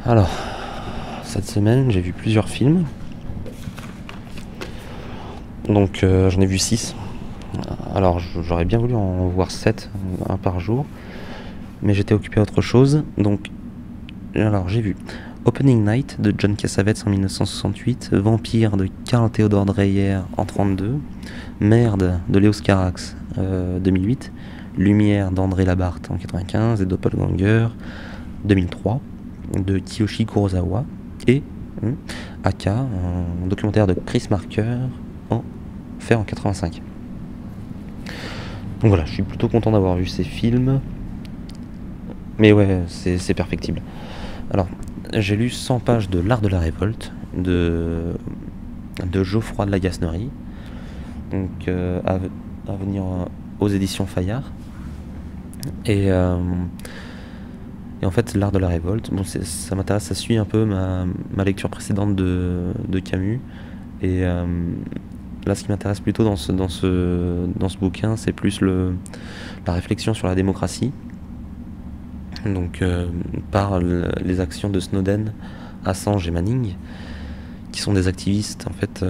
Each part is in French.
Alors, cette semaine, j'ai vu plusieurs films. Donc, j'en ai vu 6. Alors, j'aurais bien voulu en voir 7, un par jour. Mais j'étais occupé à autre chose. Donc, alors, j'ai vu Opening Night de John Cassavetes en 1968, Vampire de Karl Theodor Dreyer en 1932, Merde de Léos Carax 2008, Lumière d'André Labarthe en 1995 et Doppelganger 2003 de Kiyoshi Kurosawa et Aka, un documentaire de Chris Marker fait en 1985. Donc voilà, je suis plutôt content d'avoir vu ces films. Mais ouais, c'est perfectible. Alors, j'ai lu 100 pages de L'Art de la Révolte de Geoffroy de la Gasnerie, donc à venir aux éditions Fayard. Et en fait, L'Art de la Révolte, bon, ça m'intéresse, ça suit un peu ma lecture précédente de Camus. Et là, ce qui m'intéresse plutôt dans ce bouquin, c'est plus la réflexion sur la démocratie. Donc par les actions de Snowden, Assange et Manning, qui sont des activistes en fait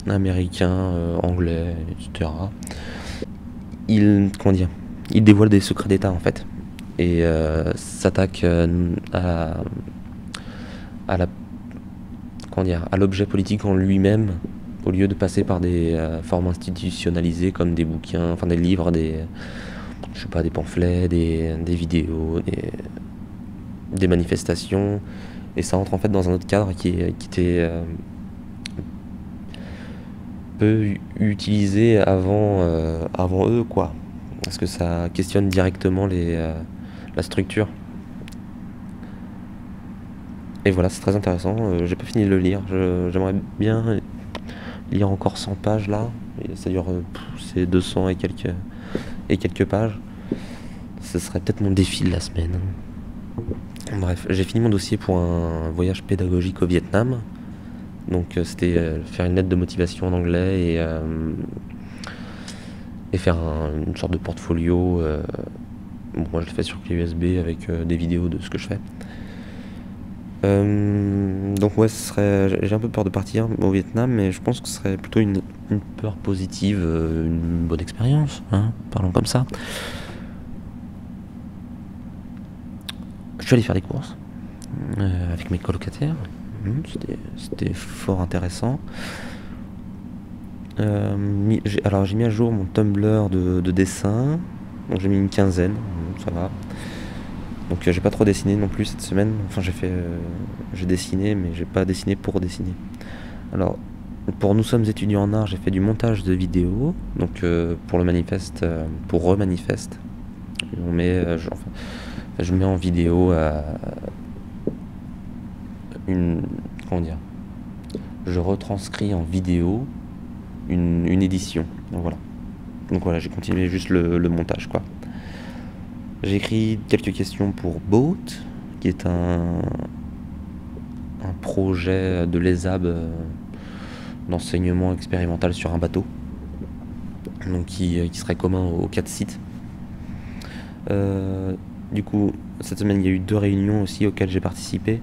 américains, anglais, etc. Ils dévoilent des secrets d'État en fait et s'attaquent à l'objet politique en lui-même au lieu de passer par des formes institutionnalisées comme des bouquins, enfin des livres, des pamphlets, des vidéos, des manifestations, et ça entre en fait dans un autre cadre qui était peu utilisé avant eux, quoi, parce que ça questionne directement la structure. Et voilà, c'est très intéressant. J'ai pas fini de le lire, j'aimerais bien lire encore 100 pages là, et ça dure c'est 200 et quelques pages. Ce serait peut-être mon défi de la semaine. Bref, j'ai fini mon dossier pour un voyage pédagogique au Vietnam. Donc c'était faire une lettre de motivation en anglais et faire une sorte de portfolio. Bon, moi je le fais sur clé USB avec des vidéos de ce que je fais. Donc ouais, j'ai un peu peur de partir au Vietnam, mais je pense que ce serait plutôt une peur positive, une bonne expérience, hein, parlons comme ça. Je suis allé faire des courses avec mes colocataires. C'était fort intéressant. Alors j'ai mis à jour mon Tumblr de dessin. Donc j'ai mis une quinzaine, ça va. Donc j'ai pas trop dessiné non plus cette semaine. Enfin j'ai dessiné, mais j'ai pas dessiné pour dessiner. Alors pour Nous sommes étudiants en art, j'ai fait du montage de vidéos. Donc pour le manifeste, pour Remanifeste, je mets en vidéo je retranscris en vidéo une édition. Donc voilà, j'ai continué juste le montage, quoi. J'ai écrit quelques questions pour Boat, qui est un projet de l'ESAB d'enseignement expérimental sur un bateau, donc qui serait commun aux 4 sites. Du coup, cette semaine, il y a eu 2 réunions aussi auxquelles j'ai participé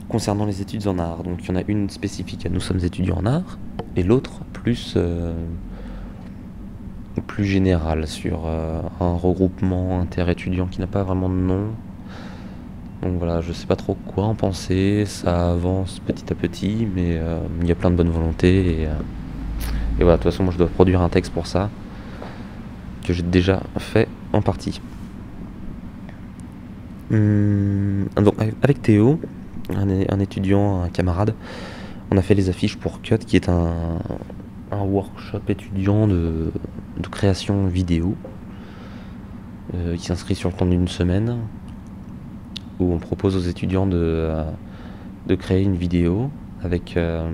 concernant les études en art. Donc, il y en a une spécifique à Nous sommes étudiants en art et l'autre plus générale sur un regroupement interétudiant qui n'a pas vraiment de nom. Donc voilà, je sais pas trop quoi en penser. Ça avance petit à petit, mais il y a plein de bonne volonté et voilà. De toute façon, moi, je dois produire un texte pour ça que j'ai déjà fait en partie. Donc avec Théo, un étudiant, un camarade, on a fait les affiches pour Cut, qui est un workshop étudiant de création vidéo qui s'inscrit sur le temps d'une semaine, où on propose aux étudiants de créer une vidéo avec un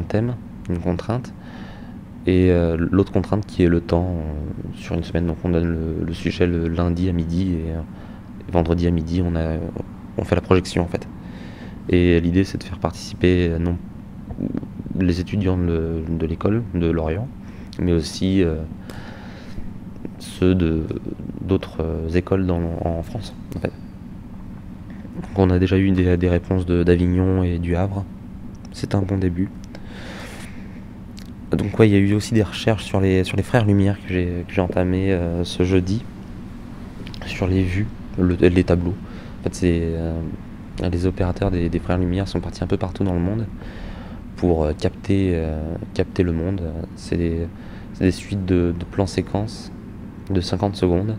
thème, une contrainte, et l'autre contrainte qui est le temps sur une semaine. Donc on donne le sujet le lundi à midi et vendredi à midi on fait la projection en fait. Et l'idée c'est de faire participer les étudiants de l'école de Lorient, mais aussi ceux d'autres écoles en France, en fait. Donc on a déjà eu des réponses d'Avignon et du Havre. C'est un bon début. Donc ouais, il y a eu aussi des recherches sur les frères Lumière que j'ai entamé ce jeudi, sur les vues, les tableaux. En fait, les opérateurs des frères Lumière sont partis un peu partout dans le monde pour capter le monde. C'est des suites de plans séquences de 50 secondes,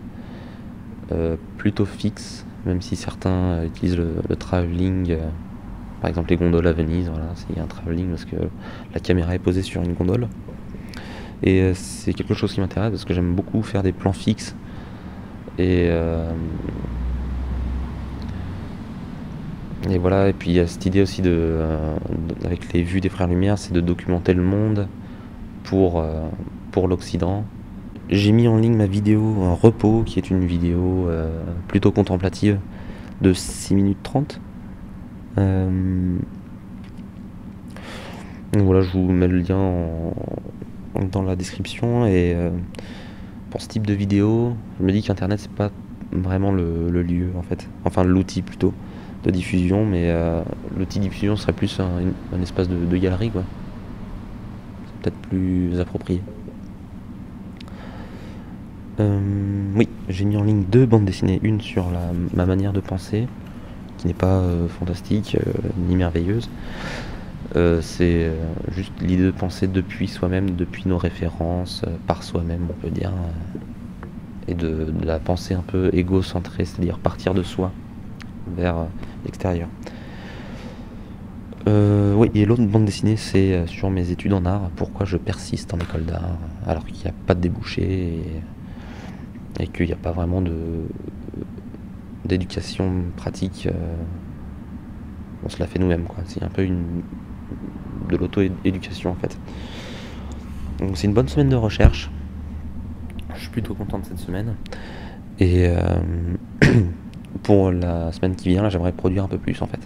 plutôt fixes, même si certains utilisent le travelling. Par exemple les gondoles à Venise, voilà, il y a un travelling parce que la caméra est posée sur une gondole. Et c'est quelque chose qui m'intéresse parce que j'aime beaucoup faire des plans fixes. Et voilà, et puis il y a cette idée aussi avec les vues des Frères Lumière, c'est de documenter le monde pour l'Occident. J'ai mis en ligne ma vidéo un repos, qui est une vidéo plutôt contemplative de 6 minutes 30. Donc voilà, je vous mets le lien dans la description. Et pour ce type de vidéo, je me dis qu'Internet c'est pas vraiment le lieu en fait, enfin l'outil plutôt de diffusion, mais l'outil de diffusion serait plus un espace de galerie quoi. C'est peut-être plus approprié. Oui, j'ai mis en ligne 2 bandes dessinées, une sur ma manière de penser, qui n'est pas fantastique ni merveilleuse. C'est juste l'idée de penser depuis soi-même, depuis nos références, par soi-même on peut dire, et de la pensée un peu égocentrée, c'est-à-dire partir de soi vers l'extérieur. Oui, et l'autre bande dessinée c'est sur mes études en art, pourquoi je persiste en école d'art alors qu'il n'y a pas de débouché et qu'il n'y a pas vraiment d'éducation pratique. On se la fait nous-mêmes quoi. C'est un peu de l'auto-éducation en fait. Donc c'est une bonne semaine de recherche. Je suis plutôt content de cette semaine. Et pour la semaine qui vient, là, j'aimerais produire un peu plus en fait.